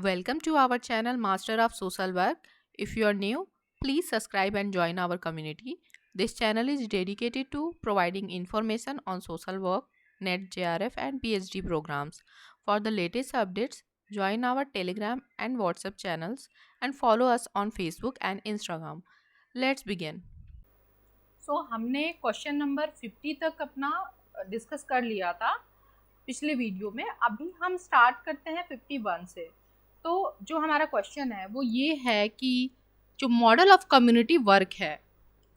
Welcome to our channel Master of Social Work. If you are new, please subscribe and join our community. This channel is dedicated to providing information on social work, NET, JRF and PhD programs. For the latest updates, join our Telegram and WhatsApp channels and follow us on Facebook and Instagram. Let's begin. हमने question number 50 तक अपना discuss कर लिया था पिछले video में। अभी हम स्टार्ट करते हैं 51 से। तो जो हमारा क्वेश्चन है वो ये है कि जो मॉडल ऑफ कम्युनिटी वर्क है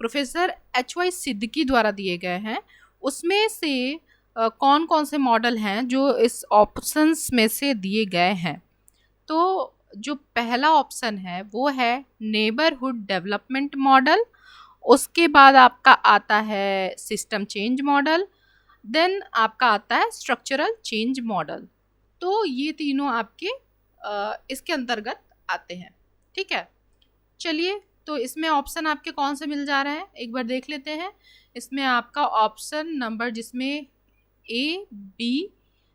प्रोफेसर HY सिद्दीकी द्वारा दिए गए हैं, उसमें से कौन कौन से मॉडल हैं जो इस ऑप्शंस में से दिए गए हैं। तो जो पहला ऑप्शन है वो है नेबरहुड डेवलपमेंट मॉडल, उसके बाद आपका आता है सिस्टम चेंज मॉडल, देन आपका आता है स्ट्रक्चरल चेंज मॉडल। तो ये तीनों आपके इसके अंतर्गत आते हैं। ठीक है, चलिए तो इसमें ऑप्शन आपके कौन से मिल जा रहे हैं एक बार देख लेते हैं। इसमें आपका ऑप्शन नंबर जिसमें A, B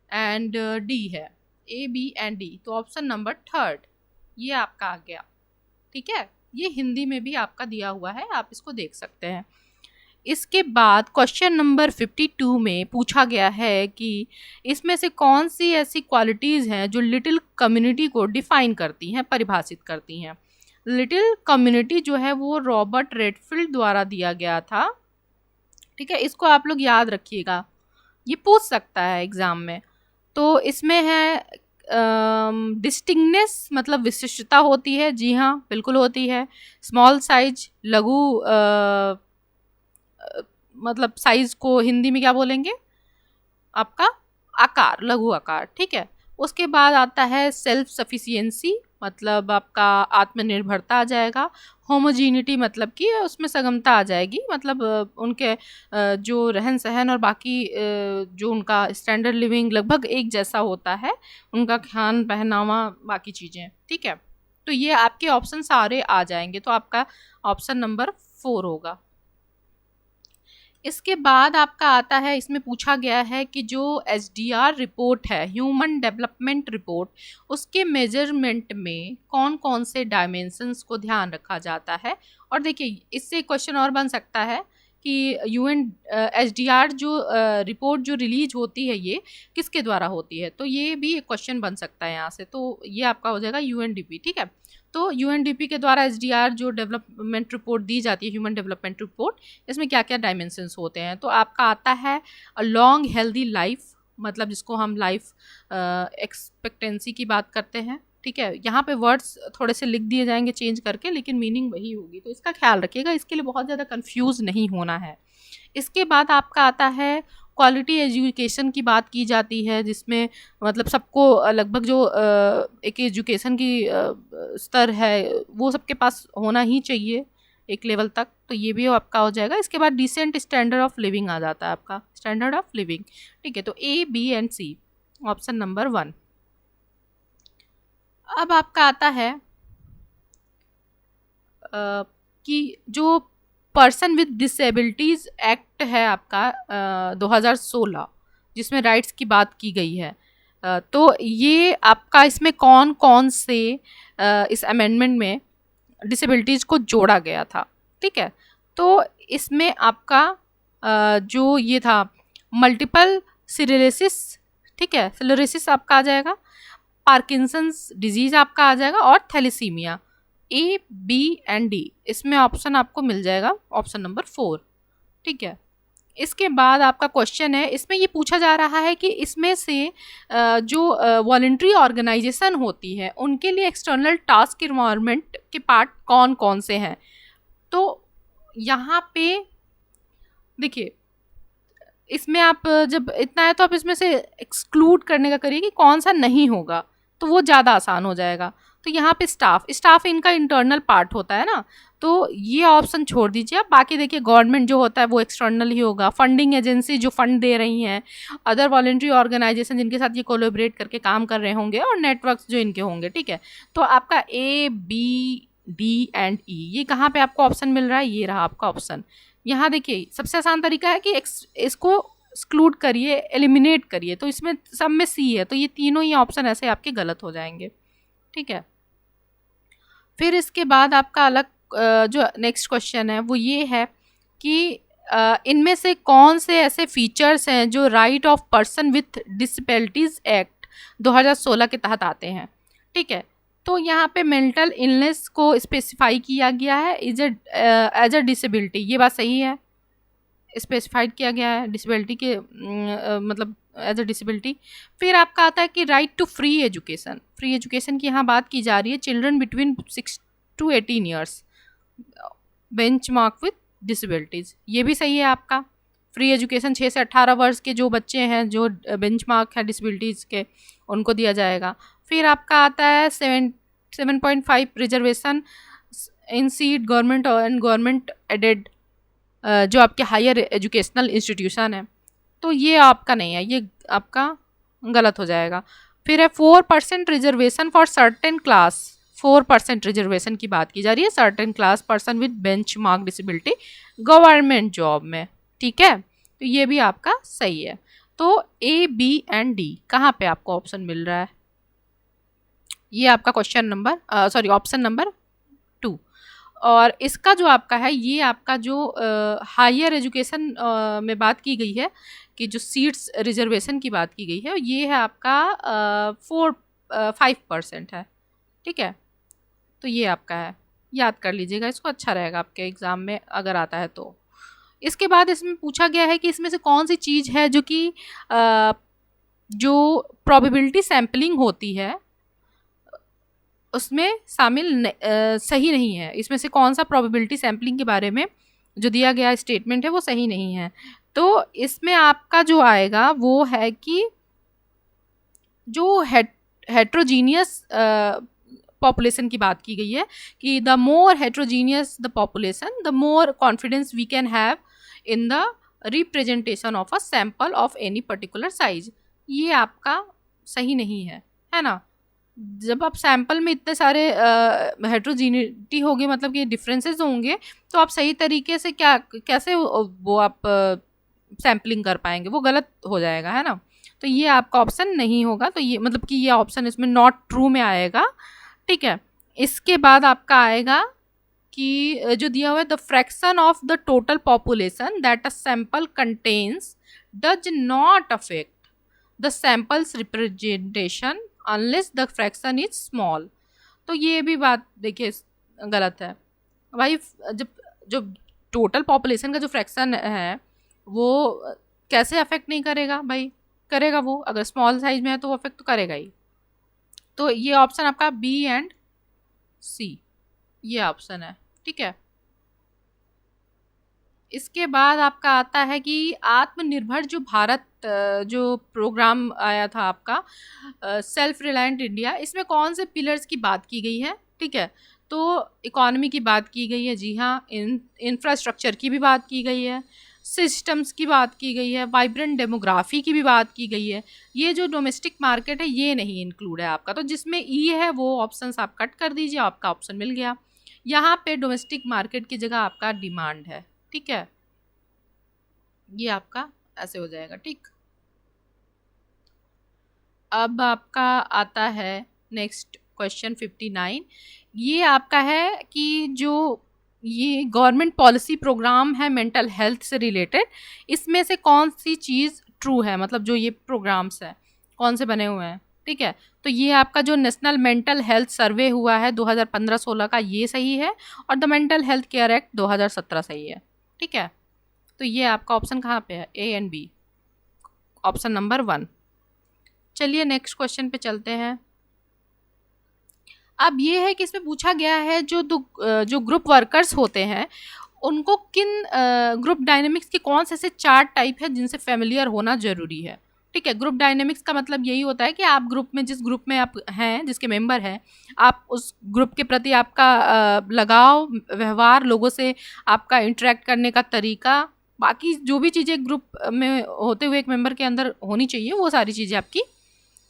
एंड D है, A, B एंड D, तो ऑप्शन नंबर 3 ये आपका आ गया। ठीक है, ये हिंदी में भी आपका दिया हुआ है, आप इसको देख सकते हैं। इसके बाद क्वेश्चन नंबर 52 में पूछा गया है कि इसमें से कौन सी ऐसी क्वालिटीज़ हैं जो लिटिल कम्युनिटी को डिफाइन करती हैं, परिभाषित करती हैं। लिटिल कम्युनिटी जो है वो रॉबर्ट रेडफील्ड द्वारा दिया गया था। ठीक है, इसको आप लोग याद रखिएगा, ये पूछ सकता है एग्ज़ाम में। तो इसमें है डिस्टिंगनेस मतलब विशिष्टता होती है, जी हाँ बिल्कुल होती है। स्मॉल साइज लघु मतलब साइज को हिंदी में क्या बोलेंगे, आपका आकार, लघु आकार। ठीक है, उसके बाद आता है सेल्फ सफिशिएंसी मतलब आपका आत्मनिर्भरता आ जाएगा। होमोजीनिटी मतलब कि उसमें सगमता आ जाएगी, मतलब उनके जो रहन सहन और बाकी जो उनका स्टैंडर्ड लिविंग लगभग एक जैसा होता है, उनका खान पहनावा बाकी चीज़ें। ठीक है, तो ये आपके ऑप्शन सारे आ जाएंगे, तो आपका ऑप्शन नंबर 4 होगा। इसके बाद आपका आता है, इसमें पूछा गया है कि जो HDR रिपोर्ट है, ह्यूमन डेवलपमेंट रिपोर्ट, उसके मेजरमेंट में कौन कौन से डायमेंशंस को ध्यान रखा जाता है। और देखिए इससे क्वेश्चन और बन सकता है कि HDR जो रिपोर्ट जो रिलीज होती है ये किसके द्वारा होती है, तो ये भी एक क्वेश्चन बन सकता है यहाँ से। तो ये आपका हो जाएगा UNDP। ठीक है, तो UNDP के द्वारा HDR जो डेवलपमेंट रिपोर्ट दी जाती है, ह्यूमन डेवलपमेंट रिपोर्ट, इसमें क्या क्या डायमेंशंस होते हैं। तो आपका आता है लॉन्ग हेल्दी लाइफ, मतलब जिसको हम लाइफ एक्सपेक्टेंसी की बात करते हैं। ठीक है, यहाँ पे वर्ड्स थोड़े से लिख दिए जाएंगे चेंज करके, लेकिन मीनिंग वही होगी, तो इसका ख्याल रखिएगा, इसके लिए बहुत ज़्यादा कंफ्यूज नहीं होना है। इसके बाद आपका आता है क्वालिटी एजुकेशन की बात की जाती है, जिसमें मतलब सबको लगभग जो एक एजुकेशन की स्तर है वो सबके पास होना ही चाहिए एक लेवल तक, तो ये भी आपका हो जाएगा। इसके बाद डिसेंट स्टैंडर्ड ऑफ लिविंग आ जाता है आपका, स्टैंडर्ड ऑफ लिविंग। ठीक है, तो A, B and C option number 1। अब आपका आता है कि जो पर्सन विद डिसेबिलिटीज़ एक्ट है आपका 2016, जिसमें राइट्स की बात की गई है। तो ये आपका इसमें कौन कौन से इस अमेंडमेंट में डिसेबिलिटीज़ को जोड़ा गया था। ठीक है, तो इसमें आपका जो ये था मल्टीपल सिलेरेसिस, ठीक है, सिलेरेसिस आपका आ जाएगा, पार्किंसंस डिजीज़ आपका आ जाएगा, और thalassemia. A, B and D इसमें ऑप्शन आपको मिल जाएगा, ऑप्शन नंबर 4। ठीक है, इसके बाद आपका क्वेश्चन है, इसमें ये पूछा जा रहा है कि इसमें से जो वॉलंटरी ऑर्गेनाइजेशन होती है उनके लिए एक्सटर्नल टास्क रिक्वायरमेंट के पार्ट कौन कौन से हैं। तो यहाँ पे देखिए, इसमें आप जब इतना है तो आप इसमें से एक्सक्लूड करने का करिए कि कौन सा नहीं होगा, तो वो ज़्यादा आसान हो जाएगा। तो यहाँ पे स्टाफ इनका इंटरनल पार्ट होता है ना, तो ये ऑप्शन छोड़ दीजिए आप। बाकी देखिए गवर्नमेंट जो होता है वो एक्सटर्नल ही होगा, फंडिंग एजेंसी जो फंड दे रही हैं, अदर वॉलंटरी ऑर्गेनाइजेशन जिनके साथ ये कोलैबोरेट करके काम कर रहे होंगे, और नेटवर्क्स जो इनके होंगे। ठीक है, तो आपका A, B, D and E ये कहाँ पे आपको ऑप्शन मिल रहा है, ये रहा आपका ऑप्शन। यहाँ देखिए सबसे आसान तरीका है कि इसको एक्सक्लूड करिए, एलिमिनेट करिए, तो इसमें सब में C है, तो ये तीनों ही ऑप्शन ऐसे आपके गलत हो जाएंगे। ठीक है। फिर इसके बाद आपका अलग जो नेक्स्ट क्वेश्चन है वो ये है कि इनमें से कौन से ऐसे फीचर्स हैं जो right of person with disabilities act 2016 के तहत आते हैं। ठीक है, तो यहाँ पे मेंटल इलनेस को स्पेसिफाई किया गया है एज अ डिसेबिलिटी, ये बात सही है, स्पेसिफाइड किया गया है डिसेबिलिटी के मतलब एज अ डिसेबिलिटी। फिर आपका आता है कि right to free education, free education की यहाँ बात की जा रही है, children between 6 to 18 years benchmark with disabilities, ये भी सही है आपका। फ्री एजुकेशन 6 से 18 वर्ष के जो बच्चे हैं जो बेंच मार्क है डिसेबिलिटीज़ के, उनको दिया जाएगा। फिर आपका आता है 7.5 reservation in seat government and government aided जो आपके हायर एजुकेशनल इंस्टीट्यूशन है, तो ये आपका नहीं है, ये आपका गलत हो जाएगा। फिर है 4% reservation for certain class, 4% reservation की बात की जा रही है certain class person with bench mark disability government job में। ठीक है, तो ये भी आपका सही है। तो ए, बी एंड डी कहाँ पे आपको ऑप्शन मिल रहा है? ये आपका क्वेश्चन नंबर ऑप्शन नंबर 2। और इसका जो आपका है, ये आपका जो हायर एजुकेशन में बात की गई है कि जो सीट्स रिजर्वेशन की बात की गई है, ये है आपका 5% है। ठीक है, तो ये आपका है, याद कर लीजिएगा इसको, अच्छा रहेगा आपके एग्ज़ाम में अगर आता है तो। इसके बाद इसमें पूछा गया है कि इसमें से कौन सी चीज़ है जो कि जो प्रोबेबिलिटी सैम्पलिंग होती है उसमें शामिल सही नहीं है, इसमें से कौन सा प्रोबेबिलिटी सैम्पलिंग के बारे में जो दिया गया स्टेटमेंट है वो सही नहीं है। तो इसमें आपका जो आएगा वो है कि जो हेट्रोजीनियस पॉपुलेशन की बात की गई है कि the more heterogeneous the population the more confidence we can have in the representation of a sample of any particular size, ये आपका सही नहीं है ना। जब आप सैम्पल में इतने सारे हेट्रोजीनिटी होगी, मतलब कि डिफरेंसेस होंगे, तो आप सही तरीके से कैसे वो आप सैम्पलिंग कर पाएंगे, वो गलत हो जाएगा, है ना। तो ये आपका ऑप्शन नहीं होगा, तो ये मतलब कि ये ऑप्शन इसमें नॉट ट्रू में आएगा। ठीक है, इसके बाद आपका आएगा कि जो दिया हुआ है the fraction of the total population that a sample contains does not affect the samples representation unless the fraction is small, तो ये भी बात देखिए गलत है भाई। जब जो टोटल पॉपुलेशन का जो फ्रैक्शन है वो कैसे अफेक्ट नहीं करेगा भाई, करेगा वो, अगर स्मॉल साइज में है तो वो अफेक्ट तो करेगा ही। तो ये ऑप्शन आपका बी एंड सी, ये ऑप्शन है। ठीक है, इसके बाद आपका आता है कि आत्मनिर्भर जो भारत जो प्रोग्राम आया था आपका सेल्फ रिलायंट इंडिया, इसमें कौन से पिलर्स की बात की गई है? ठीक है, तो इकोनॉमी की बात की गई है, जी हाँ, इंफ्रास्ट्रक्चर की भी बात की गई है, सिस्टम्स की बात की गई है, वाइब्रेंट डेमोग्राफी की भी बात की गई है। ये जो डोमेस्टिक मार्केट है ये नहीं इंक्लूड है आपका, तो जिसमें ई है वो ऑप्शंस आप कट कर दीजिए, आपका ऑप्शन मिल गया। यहाँ पे डोमेस्टिक मार्केट की जगह आपका डिमांड है। ठीक है, ये आपका ऐसे हो जाएगा। ठीक, अब आपका आता है नेक्स्ट क्वेश्चन 59। ये आपका है कि जो ये गवर्नमेंट पॉलिसी प्रोग्राम है मेंटल हेल्थ से रिलेटेड, इसमें से कौन सी चीज़ ट्रू है, मतलब जो ये प्रोग्राम्स हैं कौन से बने हुए हैं। ठीक है, तो ये आपका जो नेशनल मेंटल हेल्थ सर्वे हुआ है 2015-16 का, ये सही है, और the mental health care act 2017 सही है। ठीक है, तो ये आपका ऑप्शन कहाँ पे है? A and B, option number 1। चलिए नेक्स्ट क्वेश्चन पे चलते हैं। अब ये है कि इसमें पूछा गया है जो ग्रुप वर्कर्स होते हैं उनको किन ग्रुप डायनेमिक्स के कौन से ऐसे 4 टाइप है जिनसे फेमिलियर होना ज़रूरी है। ठीक है, ग्रुप डायनेमिक्स का मतलब यही होता है कि आप ग्रुप में, जिस ग्रुप में आप हैं, जिसके मेंबर हैं, आप उस ग्रुप के प्रति आपका लगाव, व्यवहार, लोगों से आपका इंटरेक्ट करने का तरीका, बाकी जो भी चीज़ें ग्रुप में होते हुए एक मेंबर के अंदर होनी चाहिए, वो सारी चीज़ें आपकी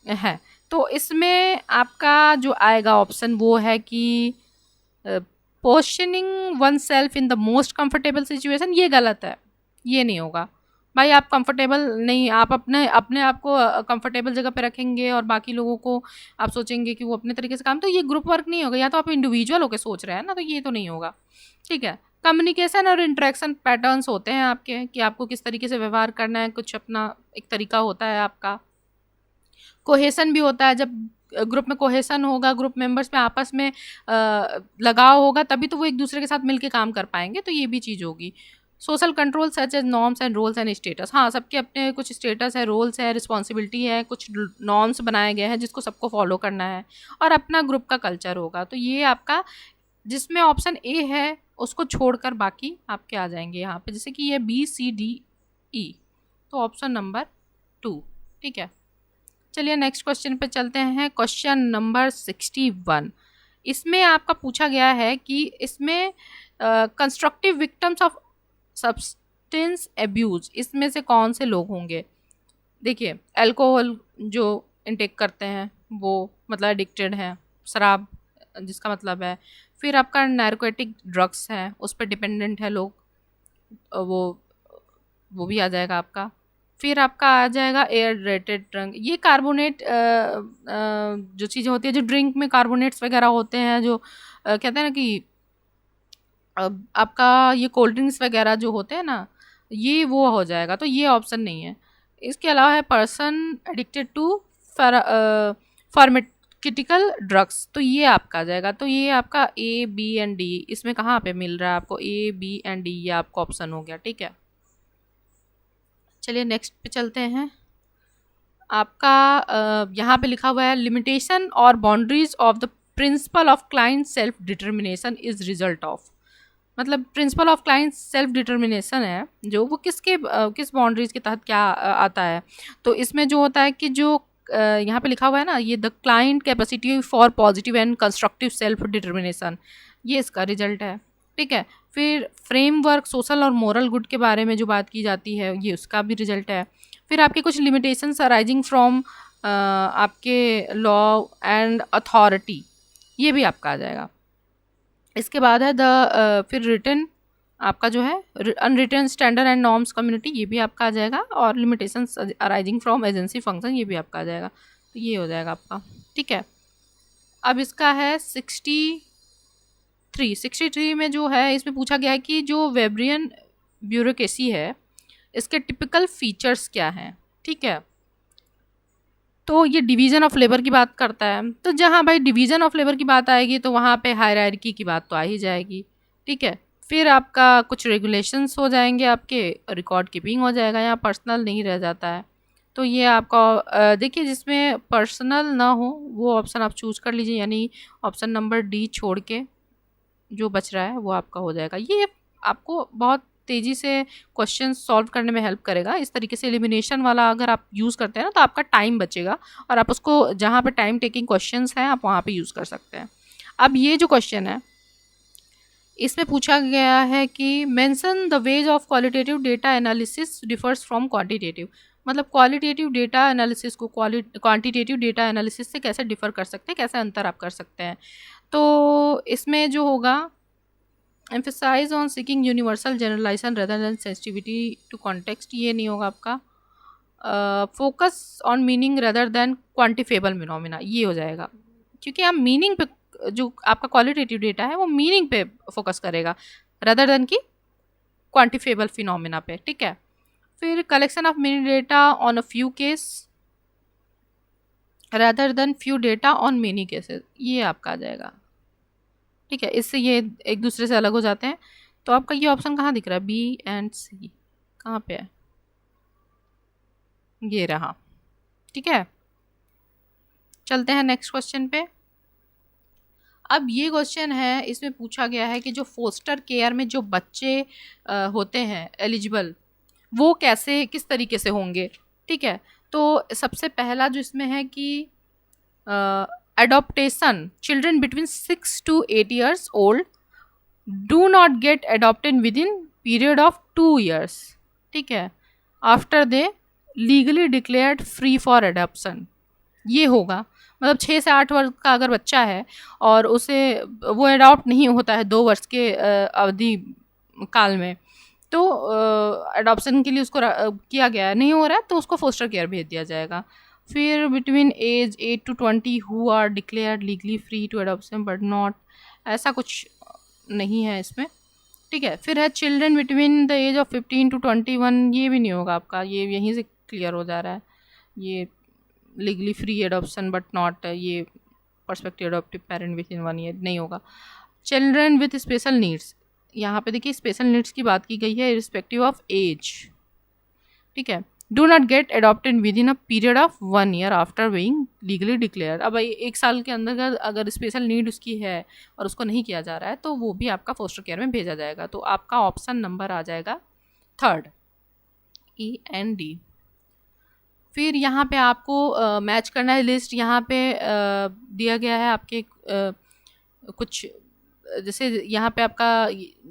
हैं। तो इसमें आपका जो आएगा ऑप्शन वो है कि positioning one self in the most comfortable situation, ये गलत है, ये नहीं होगा। भाई आप कंफर्टेबल नहीं, आप अपने अपने आप को कंफर्टेबल जगह पे रखेंगे और बाकी लोगों को आप सोचेंगे कि वो अपने तरीके से काम, तो ये ग्रुप वर्क नहीं होगा। या तो आप इंडिविजुअल होकर सोच रहे हैं ना, तो ये तो नहीं होगा, ठीक है। कम्युनिकेशन और इंटरेक्शन पैटर्न्स होते हैं आपके, कि आपको किस तरीके से व्यवहार करना है, कुछ अपना एक तरीका होता है आपका। कोहेसन भी होता है, जब ग्रुप में कोहेसन होगा, ग्रुप मेंबर्स में आपस में लगाव होगा, तभी तो वो एक दूसरे के साथ मिलके काम कर पाएंगे, तो ये भी चीज़ होगी। Social control such as norms and roles and status, हाँ सबके अपने कुछ स्टेटस है, रोल्स है, रिस्पॉन्सिबिलिटी है, कुछ नॉर्म्स बनाए गए हैं जिसको सबको फॉलो करना है, और अपना ग्रुप का कल्चर होगा। तो ये आपका, जिसमें ऑप्शन ए है उसको छोड़कर बाकी आपके आ जाएंगे यहाँ पे, जैसे कि ये BCDE, तो ऑप्शन नंबर 2, ठीक है। चलिए नेक्स्ट क्वेश्चन पे चलते हैं। क्वेश्चन नंबर 61, इसमें आपका पूछा गया है कि इसमें constructive victims of substance abuse इसमें से कौन से लोग होंगे। देखिए, अल्कोहल जो इनटेक करते हैं वो मतलब एडिक्टेड हैं, शराब जिसका मतलब है। फिर आपका नारकोटिक ड्रग्स हैं, उस पर डिपेंडेंट है लोग, वो भी आ जाएगा आपका। फिर आपका आ जाएगा एयर रेटेड ड्रिंक, ये कार्बोनेट जो चीज़ें होती है, जो ड्रिंक में कार्बोनेट्स वगैरह होते हैं, जो कहते हैं ना कि आपका ये कोल्ड ड्रिंक्स वगैरह जो होते हैं ना, ये वो हो जाएगा, तो ये ऑप्शन नहीं है। इसके अलावा है person addicted to pharmaceutical drugs, तो ये आपका आ जाएगा। तो ये आपका A, B एंड D, इसमें कहाँ पे मिल रहा है आपको A, B एंड D, ये आपका ऑप्शन हो गया, ठीक है। चलिए नेक्स्ट पे चलते हैं। आपका यहाँ पे लिखा हुआ है लिमिटेशन और boundaries of the principle of client self determination is result of, मतलब principle of client self determination है जो, वो किस बाउंड्रीज के तहत क्या आता है। तो इसमें जो होता है कि जो यहाँ पे लिखा हुआ है ना, ये the client capacity for positive and constructive self determination, ये इसका रिजल्ट है, ठीक है। फिर फ्रेमवर्क सोशल और मोरल गुड के बारे में जो बात की जाती है, ये उसका भी रिजल्ट है। फिर आपके कुछ लिमिटेशंस अराइजिंग फ्रॉम आपके लॉ एंड अथॉरिटी, ये भी आपका आ जाएगा। इसके बाद है फिर रिटन, आपका जो है unwritten standard and norms community, ये भी आपका आ जाएगा। और limitations arising from agency function, ये भी आपका आ जाएगा, तो ये हो जाएगा आपका, ठीक है। अब इसका है 63 में जो है, इसमें पूछा गया है कि जो वेब्रियन ब्यूरोक्रेसी है इसके टिपिकल फीचर्स क्या हैं, ठीक है। तो ये डिवीज़न ऑफ लेबर की बात करता है, तो जहाँ भाई डिवीज़न ऑफ लेबर की बात आएगी तो वहाँ पे हायरार्की की बात तो आ ही जाएगी, ठीक है। फिर आपका कुछ रेगुलेशंस हो जाएंगे, आपके रिकॉर्ड कीपिंग हो जाएगा, यहाँ पर्सनल नहीं रह जाता है। तो ये आपका देखिए, जिसमें पर्सनल ना हो वो ऑप्शन आप चूज कर लीजिए, यानी ऑप्शन नंबर D छोड़ के जो बच रहा है वो आपका हो जाएगा। ये आपको बहुत तेज़ी से क्वेश्चन सॉल्व करने में हेल्प करेगा। इस तरीके से एलिमिनेशन वाला अगर आप यूज़ करते हैं ना, तो आपका टाइम बचेगा और आप उसको जहाँ पे टाइम टेकिंग क्वेश्चंस हैं आप वहाँ पे यूज़ कर सकते हैं। अब ये जो क्वेश्चन है, इसमें पूछा गया है कि mention the ways of qualitative data analysis differs from quantitative, मतलब क्वालिटेटिव डेटा एनालिसिस को क्वांटिटेटिव डेटा एनालिसिस से कैसे डिफ़र कर सकते हैं, कैसे अंतर आप कर सकते हैं। तो इसमें जो होगा, emphasize on seeking universal generalization rather than sensitivity to context, ये नहीं होगा आपका। Focus on meaning rather than quantifiable phenomena, ये हो जाएगा, क्योंकि आप मीनिंग पे, जो आपका क्वालिटेटिव डेटा है वो मीनिंग पे फोकस करेगा rather than कि क्वांटिफेबल फिनोमिना पे, ठीक है। फिर collection of many data on a few case rather than few data on many cases, ये आपका आ जाएगा, ठीक है। इससे ये एक दूसरे से अलग हो जाते हैं। तो आपका ये ऑप्शन कहाँ दिख रहा है, B&C कहाँ पे है, ये रहा, ठीक है। चलते हैं नेक्स्ट क्वेश्चन पे। अब ये क्वेश्चन है, इसमें पूछा गया है कि जो फोस्टर केयर में जो बच्चे होते हैं एलिजिबल, वो कैसे किस तरीके से होंगे, ठीक है। तो सबसे पहला जो इसमें है कि adoption, children between 6 to 8 years old do not get adopted within period of 2 years, ठीक है, after they legally declared free for adoption, ये होगा। मतलब 6 से 8 वर्ष का अगर बच्चा है और उसे वो अडॉप्ट नहीं होता है 2 वर्ष के अवधि काल में, तो अडॉप्शन के लिए उसको किया गया है, नहीं हो रहा है तो उसको फोस्टर केयर भेज दिया जाएगा। फिर between age 8 to 20 who are declared legally free to adoption but not, ऐसा कुछ नहीं है इसमें, ठीक है। फिर है children between the age of 15 to 21, ये भी नहीं होगा आपका, ये यहीं से क्लियर हो जा रहा है। ये legally free adoption but not, ये perspective adoptive parent within 1 year नहीं होगा। चिल्ड्रन विथ स्पेशल नीड्स, यहाँ पे देखिए स्पेशल नीड्स की बात की गई है इरिस्पेक्टिव ऑफ एज, ठीक है। Do not gate adopted with in a period of 1 year after being legally declare. अब 1 साल के अंदर अगर स्पेशल नीड उसकी है और उसको नहीं किया जा रहा है तो वो भी आपका फोस्टर केयर में भेजा जाएगा। तो आपका ऑप्शन नंबर आ जाएगा 3rd, END। फिर यहाँ पे आपको मैच करना है लिस्ट, यहाँ पे दिया गया है आपके कुछ, जैसे यहाँ पे आपका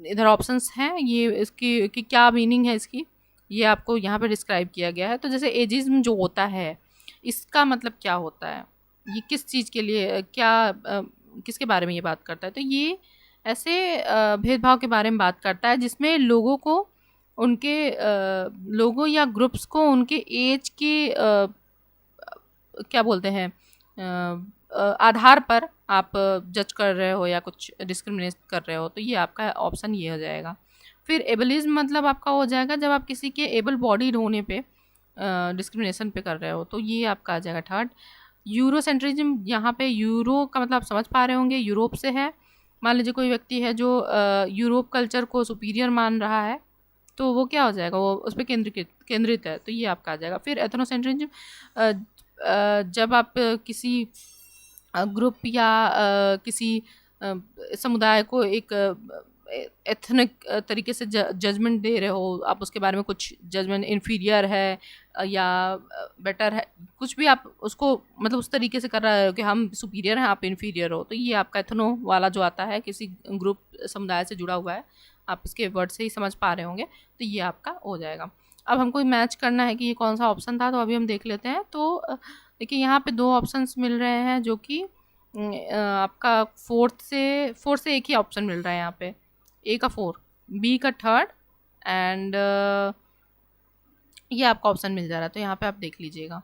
इधर ऑप्शंस हैं, ये इसकी कि क्या मीनिंग है इसकी, ये आपको यहाँ पे डिस्क्राइब किया गया है। तो जैसे एजिज्म जो होता है इसका मतलब क्या होता है, ये किस चीज़ के लिए, क्या किसके बारे में ये बात करता है, तो ये ऐसे भेदभाव के बारे में बात करता है जिसमें लोगों को उनके लोगों या ग्रुप्स को उनके एज के क्या बोलते हैं आधार पर आप जज कर रहे हो या कुछ डिस्क्रिमिनेट कर रहे हो, तो ये आपका ऑप्शन ये हो जाएगा। फिर एबलिज्म मतलब आपका हो जाएगा जब आप किसी के एबल बॉडीड होने पे डिस्क्रिमिनेशन पे कर रहे हो, तो ये आपका आ जाएगा 3rd। यूरोसेंट्रिज्म, यहाँ पे यूरो का मतलब आप समझ पा रहे होंगे, यूरोप से है। मान लीजिए कोई व्यक्ति है जो यूरोप कल्चर को सुपीरियर मान रहा है, तो वो क्या हो जाएगा, वो उस पर केंद्रित है, तो ये आपका आ जाएगा। फिर एथनोसेंट्रिज्म, जब आप किसी ग्रुप या किसी समुदाय को एक एथनिक तरीके से जजमेंट दे रहे हो, आप उसके बारे में कुछ जजमेंट इन्फीरियर है या बेटर है, कुछ भी आप उसको मतलब उस तरीके से कर रहे हो कि हम सुपीरियर हैं आप इन्फीरियर हो, तो ये आपका एथनो वाला जो आता है, किसी ग्रुप समुदाय से जुड़ा हुआ है, आप इसके वर्ड से ही समझ पा रहे होंगे, तो ये आपका हो जाएगा। अब हमको मैच करना है कि ये कौन सा ऑप्शन था, तो अभी हम देख लेते हैं। तो देखिए यहाँ पे 2 ऑप्शंस मिल रहे हैं जो कि आपका 4th से एक ही ऑप्शन मिल रहा है यहाँ पे, A का 4, B का 3rd एंड ये आपका ऑप्शन मिल जा रहा है, तो यहाँ पे आप देख लीजिएगा।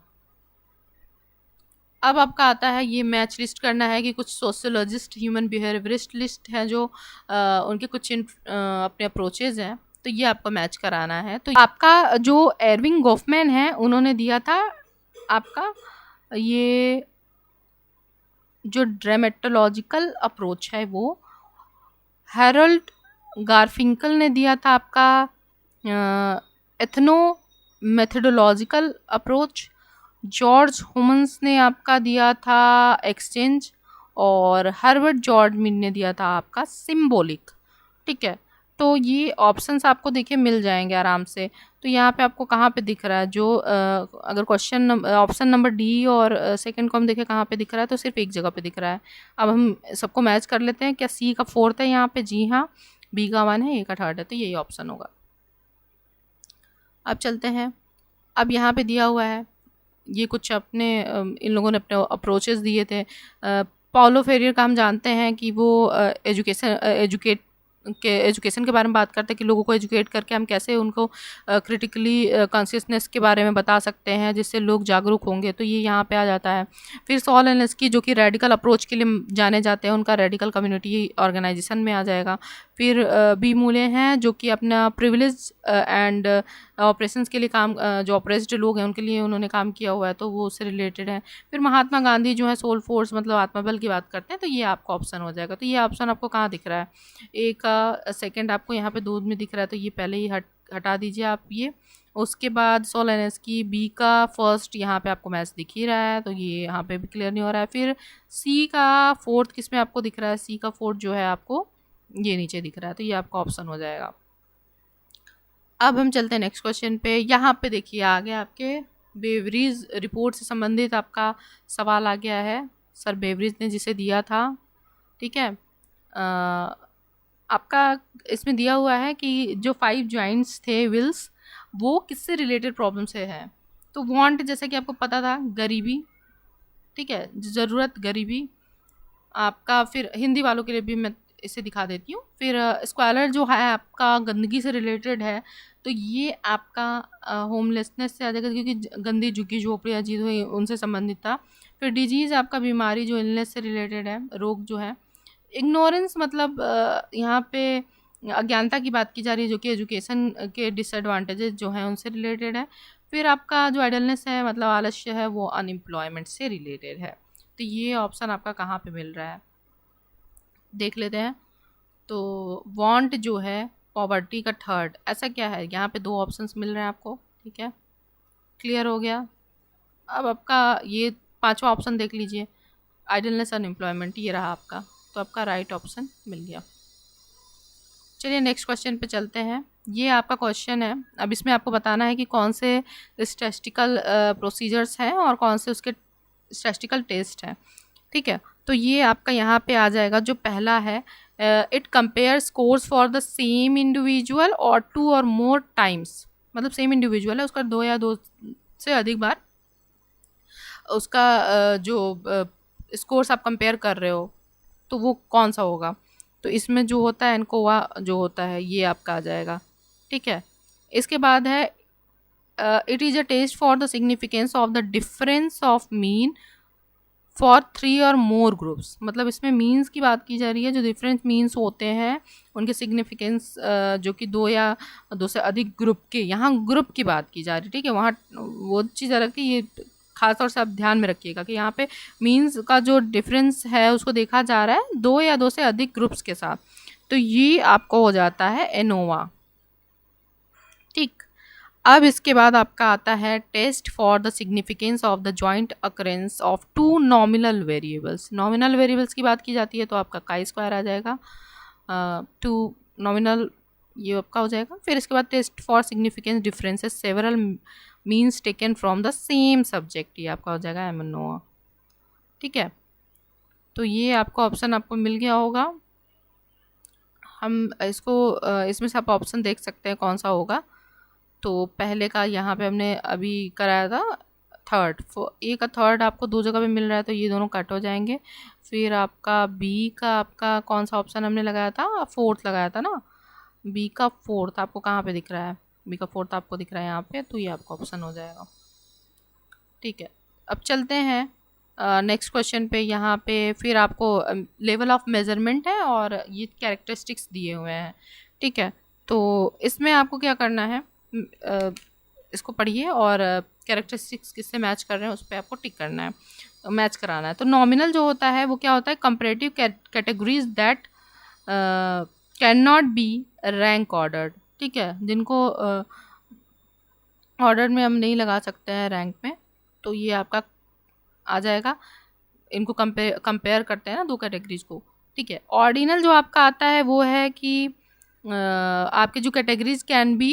अब आपका आता है ये मैच लिस्ट करना है कि कुछ सोशियोलॉजिस्ट ह्यूमन बिहेवियरिस्ट लिस्ट हैं जो उनके कुछ अपने अप्रोचेज हैं, तो ये आपको मैच कराना है। तो आपका जो एरविंग गॉफमैन है उन्होंने दिया था आपका ये जो ड्रामेटोलॉजिकल अप्रोच है, वो हैरोल्ड गारफिंकल ने दिया था आपका ethno methodological approach, George humans ने आपका दिया था एक्सचेंज, और हर्बर्ट जॉर्ज मिल ने दिया था आपका सिम्बोलिक, ठीक है। तो ये ऑप्शंस आपको देखिए मिल जाएंगे आराम से। तो यहाँ पे आपको कहाँ पे दिख रहा है, जो अगर क्वेश्चन ऑप्शन नंबर डी और सेकंड को हम देखें कहाँ पे दिख रहा है, तो सिर्फ एक जगह पे दिख रहा है। अब हम सबको मैच कर लेते हैं, क्या सी का 4th है यहाँ पे, जी हाँ, बी का 1 है, ए का 3rd है, तो यही ऑप्शन होगा। अब चलते हैं, अब यहाँ पे दिया हुआ है ये कुछ अपने इन लोगों ने अपने अप्रोचेस दिए थे। पाउलो फेरियर का हम जानते हैं कि वो एजुकेशन के बारे में बात करते हैं कि लोगों को एजुकेट करके हम कैसे उनको क्रिटिकली कॉन्शियसनेस के बारे में बता सकते हैं जिससे लोग जागरूक होंगे, तो ये यहाँ पे आ जाता है। फिर सॉल एलेंस्की जो कि रेडिकल अप्रोच के लिए जाने जाते हैं, उनका रेडिकल कम्युनिटी ऑर्गेनाइजेशन में आ जाएगा। फिर बी मूले हैं जो कि अपना प्रिविलेज एंड ऑपरेशंस के लिए काम, जो ऑपरेस्ड लोग हैं उनके लिए उन्होंने काम किया हुआ है, तो वो उससे रिलेटेड है। फिर महात्मा गांधी जो है सोल फोर्स मतलब आत्मबल की बात करते हैं, तो ये आपका ऑप्शन हो जाएगा। तो ये ऑप्शन आपको कहाँ दिख रहा है, ए का सेकंड आपको यहाँ पे दूध में दिख रहा है, तो ये पहले ही हटा दीजिए आप ये। उसके बाद सोल एलेंस्की, बी का 1st यहाँ पे आपको मैच दिख ही रहा है, तो ये यहाँ पे भी क्लियर नहीं हो रहा है। फिर सी का 4th किस में आपको दिख रहा है, सी का 4th जो है आपको ये नीचे दिख रहा है, तो ये आपका ऑप्शन हो जाएगा। अब हम चलते हैं नेक्स्ट क्वेश्चन पे। यहाँ पे देखिए आगे आपके बेवरीज रिपोर्ट से संबंधित आपका सवाल आ गया है, सर बेवरीज ने जिसे दिया था, ठीक है। आपका इसमें दिया हुआ है कि जो 5 जॉइंट्स थे विल्स, वो किससे रिलेटेड प्रॉब्लम से है। तो वांट जैसे कि आपको पता था गरीबी, ठीक है, ज़रूरत गरीबी आपका। फिर हिंदी वालों के लिए भी मैं इसे दिखा देती हूँ। फिर स्क्वालर जो है आपका गंदगी से रिलेटेड है, तो ये आपका होमलेसनेस से आ जाएगा, क्योंकि गंदी झुग्गी झोपड़ियाँ चीज़ हुई उनसे संबंधित था। फिर डिजीज़ आपका बीमारी जो इलनेस से रिलेटेड है, रोग जो है। इग्नोरेंस मतलब यहाँ पे अज्ञानता की बात की जा रही है, जो कि एजुकेशन के डिसएडवांटेजेस जो हैं उनसे रिलेटेड है। फिर आपका जो आइडलनेस है मतलब आलस्य है, वो अनएम्प्लॉयमेंट से रिलेटेड है। तो ये ऑप्शन आपका कहाँ पे मिल रहा है देख लेते हैं। तो वांट जो है पॉवर्टी का थर्ड, ऐसा क्या है, यहाँ पे 2 ऑप्शंस मिल रहे हैं आपको, ठीक है, क्लियर हो गया। अब आपका ये 5वां ऑप्शन देख लीजिए, आइडलनेस अनएम्प्लॉयमेंट, ये रहा आपका, तो आपका राइट ऑप्शन मिल गया। चलिए नेक्स्ट क्वेश्चन पे चलते हैं। ये आपका क्वेश्चन है, अब इसमें आपको बताना है कि कौन से स्टैटिस्टिकल प्रोसीजर्स हैं और कौन से उसके स्टैटिस्टिकल टेस्ट हैं, ठीक है। तो ये आपका यहाँ पे आ जाएगा, जो पहला है it compare scores for the same individual और 2 और मोर टाइम्स, मतलब सेम इंडिविजुअल है उसका 2 या 2 से अधिक बार उसका जो स्कोर्स आप कंपेयर कर रहे हो, तो वो कौन सा होगा। तो इसमें जो होता है एनकोवा जो होता है ये आपका आ जाएगा, ठीक है। इसके बाद है it is a test for the significance of the difference of mean for 3 और मोर ग्रुप्स, मतलब इसमें मीन्स की बात की जा रही है, जो डिफरेंट मीन्स होते हैं उनके सिग्निफिकेंस जो कि 2 या 2 से अधिक ग्रुप के, यहाँ ग्रुप की बात की जा रही है, ठीक है। वहाँ वो चीज़ अलग कि ये खास तौर से आप ध्यान में रखिएगा कि यहाँ पे मीन्स का जो डिफरेंस है उसको देखा जा रहा है 2 या 2 से अधिक ग्रुप्स के साथ, तो ये आपको हो जाता है एनोवा, ठीक। अब इसके बाद आपका आता है test for the significance of the joint occurrence of 2 nominal variables. Nominal variables की बात की जाती है तो आपका काई स्क्वायर आ जाएगा, 2 नॉमिनल ये आपका हो जाएगा। फिर इसके बाद test for significance differences several means taken from the same subject, ये आपका हो जाएगा एमनोआ, ठीक है। तो ये आपका ऑप्शन आपको मिल गया होगा। हम इसको इसमें से आप ऑप्शन देख सकते हैं कौन सा होगा। तो पहले का यहाँ पे हमने अभी कराया था थर्ड, ए का थर्ड आपको 2 जगह पे मिल रहा है, तो ये दोनों कट हो जाएंगे। फिर आपका बी का आपका कौन सा ऑप्शन हमने लगाया था, फोर्थ लगाया था ना, बी का फोर्थ आपको कहाँ पे दिख रहा है, बी का फोर्थ आपको दिख रहा है यहाँ पे, तो ये आपका ऑप्शन हो जाएगा, ठीक है। अब चलते हैं नेक्स्ट क्वेश्चन पे। यहाँ पे फिर आपको लेवल ऑफ मेजरमेंट है और ये कैरेक्टरिस्टिक्स दिए हुए हैं, ठीक है। तो इसमें आपको क्या करना है, इसको पढ़िए और कैरेक्टरिस्टिक्स किससे मैच कर रहे हैं उस पर आपको टिक करना है, मैच कराना है। तो नॉमिनल जो होता है वो क्या होता है, comparative categories that can not be rank ordered, ठीक है, जिनको ऑर्डर में हम नहीं लगा सकते हैं रैंक में, तो ये आपका आ जाएगा। इनको कंपेयर करते हैं ना 2 कैटेगरीज को, ठीक है। ऑर्डिनल जो आपका आता है वो है कि आपके जो categories can be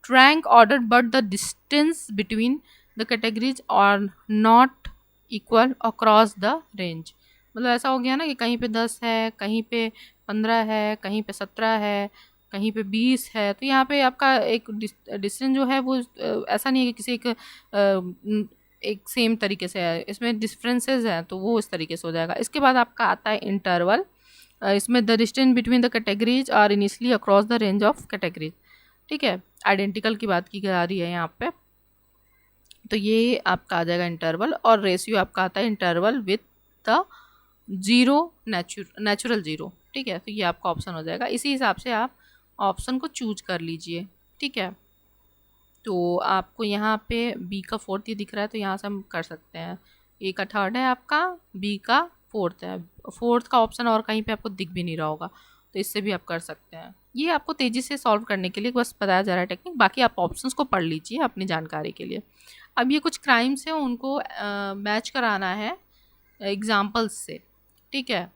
rank ordered but the distance between the categories are not equal across the range, मतलब ऐसा हो गया ना कि कहीं पे 10 है, कहीं पे 15 है, कहीं पे 17 है, कहीं पे 20 है, तो यहाँ पे आपका एक डिस्टेंस जो है वो ऐसा नहीं है कि किसी एक सेम तरीके से है, इसमें डिफरेंसेस हैं, तो वो इस तरीके से हो जाएगा। इसके बाद आपका आता है इंटरवल, इसमें the distance between the categories are initially across the range of categories, ठीक है। आइडेंटिकल की बात की जा रही है यहाँ पे, तो ये आपका आ जाएगा इंटरवल। और रेशियो आपका आता है interval with the zero natural zero, ठीक है। तो ये आपका ऑप्शन हो जाएगा, इसी हिसाब से आप ऑप्शन को चूज कर लीजिए, ठीक है। तो आपको यहाँ पे बी का फोर्थ ये दिख रहा है, तो यहाँ से हम कर सकते हैं, ए का थर्ड है आपका, बी का फोर्थ है, फोर्थ का ऑप्शन और कहीं पे आपको दिख भी नहीं रहा होगा, तो इससे भी आप कर सकते हैं। ये आपको तेज़ी से सॉल्व करने के लिए बस बताया जा रहा है टेक्निक, बाकी आप ऑप्शंस को पढ़ लीजिए अपनी जानकारी के लिए। अब ये कुछ क्राइम्स हैं उनको मैच कराना है एग्जाम्पल्स से, ठीक है।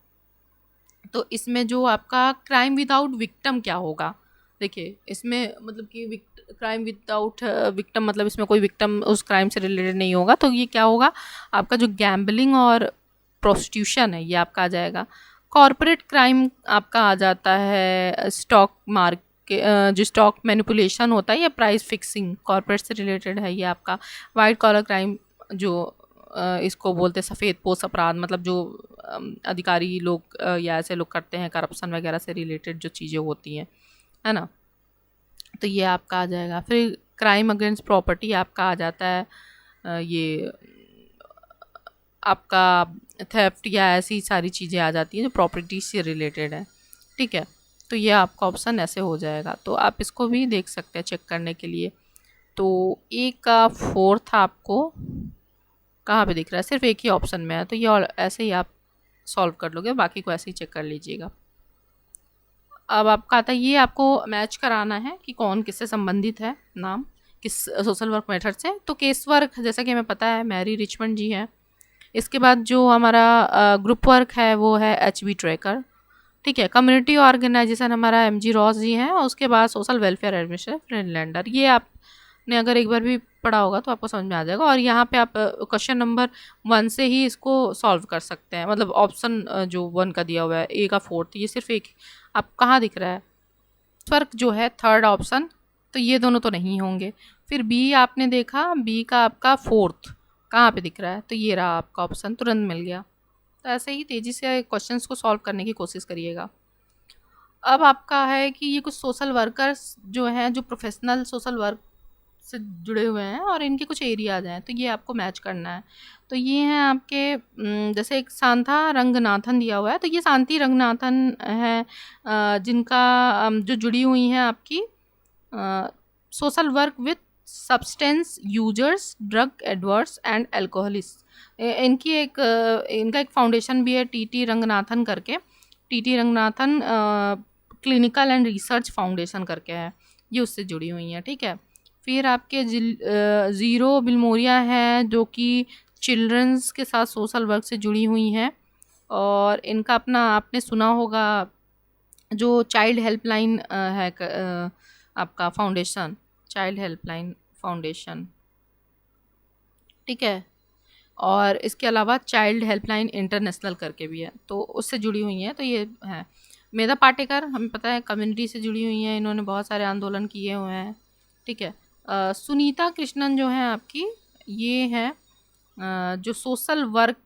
तो इसमें जो आपका क्राइम विदाउट विक्टिम क्या होगा, देखिए इसमें मतलब कि क्राइम विदाउट विक्टिम मतलब इसमें कोई विक्टिम उस क्राइम से रिलेटेड नहीं होगा, तो ये क्या होगा आपका जो गैम्बलिंग और प्रोस्टिट्यूशन है ये आपका आ जाएगा। कॉरपोरेट क्राइम आपका आ जाता है स्टॉक मार्केट, जो स्टॉक मैनिपुलेशन होता है या प्राइस फिक्सिंग कॉरपोरेट से रिलेटेड है ये आपका। वाइट कॉलर क्राइम जो इसको बोलते हैं सफ़ेद पोश अपराध, मतलब जो अधिकारी लोग या ऐसे लोग करते हैं करप्शन वगैरह से रिलेटेड जो चीज़ें होती हैं, है ना। तो ये आपका आ जाएगा। फिर क्राइम अगेंस्ट प्रॉपर्टी आपका आ जाता है, ये आपका थेफ्ट या ऐसी सारी चीज़ें आ जाती हैं जो प्रॉपर्टी से रिलेटेड है, ठीक है। तो ये आपका ऑप्शन ऐसे हो जाएगा। तो आप इसको भी देख सकते हैं चेक करने के लिए। तो ए का फोर्थ आपको कहाँ पे दिख रहा है, सिर्फ एक ही ऑप्शन में है, तो ये ऐसे ही आप सॉल्व कर लोगे, बाकी को ऐसे ही चेक कर लीजिएगा। अब आपका आता है, ये आपको मैच कराना है कि कौन किससे संबंधित है, नाम किस सोशल वर्क मेथड से। तो केस वर्क जैसा कि हमें पता है मैरी रिचमंड जी है। इसके बाद जो हमारा ग्रुप वर्क है वो है HB ट्रैकर, ठीक है। कम्युनिटी ऑर्गेनाइजेशन हमारा MG रॉस जी हैं। और उसके बाद सोशल वेलफेयर एडमिनिस्ट्रेशन फ्रिनलैंडर, ये आपने अगर एक बार भी पढ़ा होगा तो आपको समझ में आ जाएगा। और यहाँ पे आप क्वेश्चन नंबर 1 से ही इसको सॉल्व कर सकते हैं, मतलब ऑप्शन जो 1 का दिया हुआ है ए का फोर्थ, ये सिर्फ एक आप कहाँ दिख रहा है फर्क जो है थर्ड ऑप्शन, तो ये दोनों तो नहीं होंगे। फिर बी आपने देखा, बी का आपका फोर्थ कहाँ पे दिख रहा है, तो ये रहा आपका ऑप्शन, तुरंत मिल गया। तो ऐसे ही तेज़ी से क्वेश्चंस को सॉल्व करने की कोशिश करिएगा। अब आपका है कि ये कुछ सोशल वर्कर्स जो हैं, जो प्रोफेशनल सोशल वर्क से जुड़े हुए हैं और इनके कुछ एरियाज हैं, तो ये आपको मैच करना है। तो ये हैं आपके जैसे एक शांता रंगनाथन दिया हुआ है, तो ये शांति रंगनाथन है, जिनका जो जुड़ी हुई हैं आपकी social work with substance users, drug adverse and alcoholist. इनकी एक इनका एक फाउंडेशन भी है TT रंगनाथन करके, TT Ranganathan clinical and research foundation करके है, ये उससे जुड़ी हुई हैं, ठीक है। फिर आपके ज़ीरो बिलमोरिया हैं जो कि चिल्ड्रंस के साथ सोशल वर्क से जुड़ी हुई हैं। और इनका अपना आपने सुना होगा जो चाइल्ड हेल्पलाइन है आपका फाउंडेशन, चाइल्ड हेल्पलाइन फाउंडेशन, ठीक है। और इसके अलावा चाइल्ड हेल्पलाइन इंटरनेशनल करके भी है, तो उससे जुड़ी हुई हैं। तो ये है मेधा पाटेकर, हमें पता है कम्युनिटी से जुड़ी हुई हैं, इन्होंने बहुत सारे आंदोलन किए हुए हैं, ठीक है। सुनीता कृष्णन जो है आपकी, ये है जो सोशल वर्क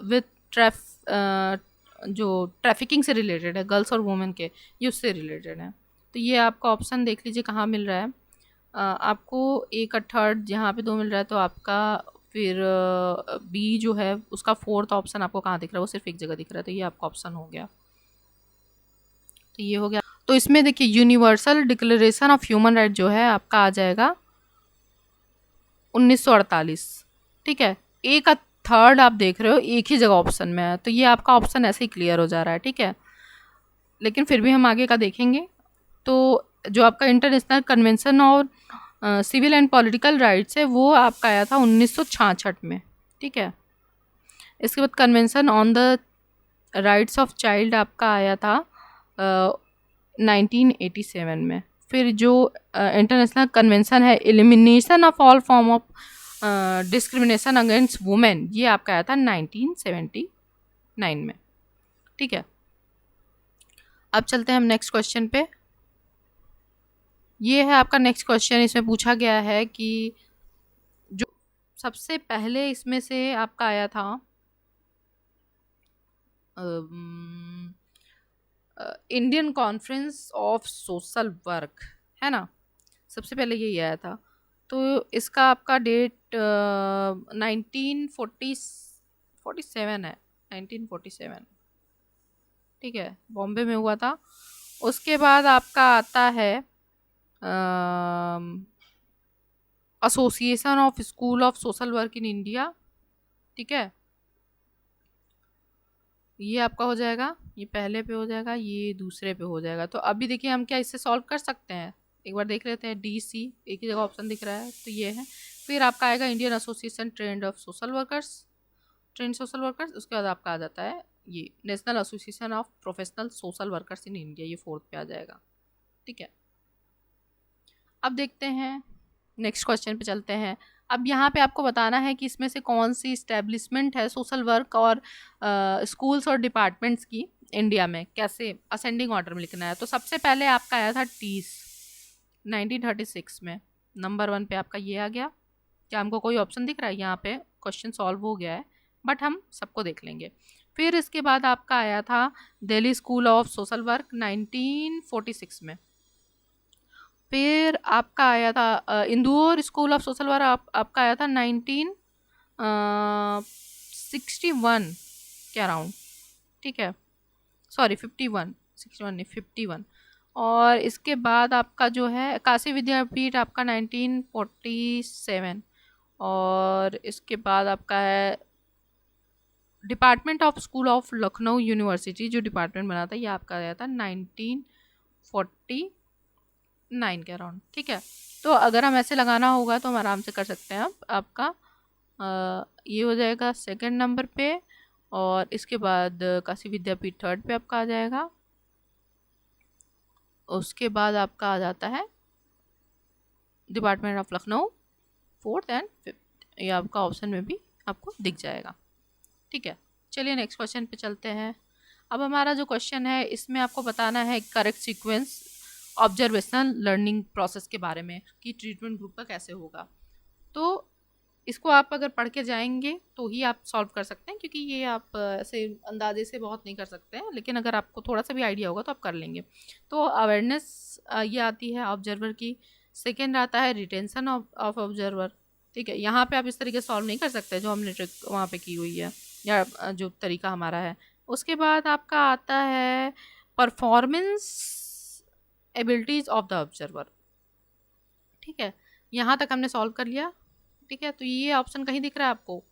विथ जो ट्रैफिकिंग से रिलेटेड है, गर्ल्स और वुमेन के, ये उससे रिलेटेड है। तो ये आपका ऑप्शन देख लीजिए कहाँ मिल रहा है आपको, एक का थर्ड जहाँ पे 2 मिल रहा है, तो आपका फिर बी जो है उसका फोर्थ ऑप्शन आपको कहाँ दिख रहा है, वो सिर्फ एक जगह दिख रहा है, तो ये आपका ऑप्शन हो गया। तो ये हो गया। तो इसमें देखिए universal declaration of human right जो है आपका आ जाएगा 1948, ठीक है। ए का थर्ड आप देख रहे हो एक ही जगह ऑप्शन में है, तो ये आपका ऑप्शन ऐसे ही क्लियर हो जा रहा है, ठीक है। लेकिन फिर भी हम आगे का देखेंगे। तो जो आपका इंटरनेशनल कन्वेंशन और सिविल एंड पॉलिटिकल राइट्स है वो आपका आया था 1966 में, ठीक है। इसके बाद convention on the rights of child आपका आया था 1987 में। फिर जो इंटरनेशनल कन्वेंशन है elimination of all form of discrimination against women, ये आपका आया था 1979 में, ठीक है। अब चलते हैं हम नेक्स्ट क्वेश्चन पे। ये है आपका नेक्स्ट क्वेश्चन, इसमें पूछा गया है कि जो सबसे पहले इसमें से आपका आया था Indian conference of social work, है ना, सबसे पहले यही आया था। तो इसका आपका डेट 1947 है, 1947, ठीक है, बॉम्बे में हुआ था। उसके बाद आपका आता है association of school of social work in India, ठीक है, ये आपका हो जाएगा, ये पहले पे हो जाएगा, ये दूसरे पे हो जाएगा। तो अभी देखिए हम क्या इससे सॉल्व कर सकते हैं, एक बार देख लेते हैं। DC एक ही जगह ऑप्शन दिख रहा है, तो ये है। फिर आपका आएगा Indian association trend of social workers, trend social workers. उसके बाद आपका आ जाता है ये national association of professional social workers in India, ये फोर्थ पे आ जाएगा, ठीक है। अब देखते हैं नेक्स्ट क्वेश्चन पे चलते हैं। अब यहाँ पे आपको बताना है कि इसमें से कौन सी इस्टेब्लिशमेंट है सोशल वर्क और स्कूल्स और डिपार्टमेंट्स की इंडिया में, कैसे असेंडिंग ऑर्डर में लिखना है। तो सबसे पहले आपका आया था टीस 1936 में, नंबर 1 पे आपका ये आ गया। क्या हमको कोई ऑप्शन दिख रहा है यहाँ पे क्वेश्चन सॉल्व हो गया है, बट हम सबको देख लेंगे। फिर इसके बाद आपका आया था Delhi school of social work 1946 में। फिर आपका आया था Indore school of social work आपका आया था 1961 के अराउंड, ठीक है, सॉरी 51, 61 नहीं 51। और इसके बाद आपका जो है काशी विद्यापीठ आपका 1947। और इसके बाद आपका है department of school of Lucknow university, जो डिपार्टमेंट बना था ये आपका आया था 1949 के अराउंड, ठीक है। तो अगर हम ऐसे लगाना होगा तो हम आराम से कर सकते हैं। अब आपका ये हो जाएगा सेकंड नंबर पे, और इसके बाद काशी विद्यापीठ थर्ड पे आपका आ जाएगा। उसके बाद आपका आ जाता है department of Lucknow fourth and fifth, ये आपका ऑप्शन में भी आपको दिख जाएगा, ठीक है। चलिए नेक्स्ट क्वेश्चन पे चलते हैं। अब हमारा जो क्वेश्चन है इसमें आपको बताना है correct sequence observational learning process के बारे में कि ट्रीटमेंट ग्रुप का कैसे होगा। तो इसको आप अगर पढ़ के जाएंगे तो ही आप सॉल्व कर सकते हैं, क्योंकि ये आप ऐसे अंदाजे से बहुत नहीं कर सकते हैं, लेकिन अगर आपको थोड़ा सा भी आइडिया होगा तो आप कर लेंगे। तो अवेयरनेस ये आती है ऑब्जर्वर की। सेकेंड आता है रिटेंशन ऑफ ऑब्जर्वर, ठीक है। यहाँ पे आप इस तरीके से सॉल्व नहीं कर सकते जो हमने ट्रिक वहाँ पे की हुई है या जो तरीका हमारा है। उसके बाद आपका आता है performance abilities of the observer, ठीक है। यहाँ तक हमने सॉल्व कर लिया, ठीक है। तो ये ऑप्शन कहीं दिख रहा है आपको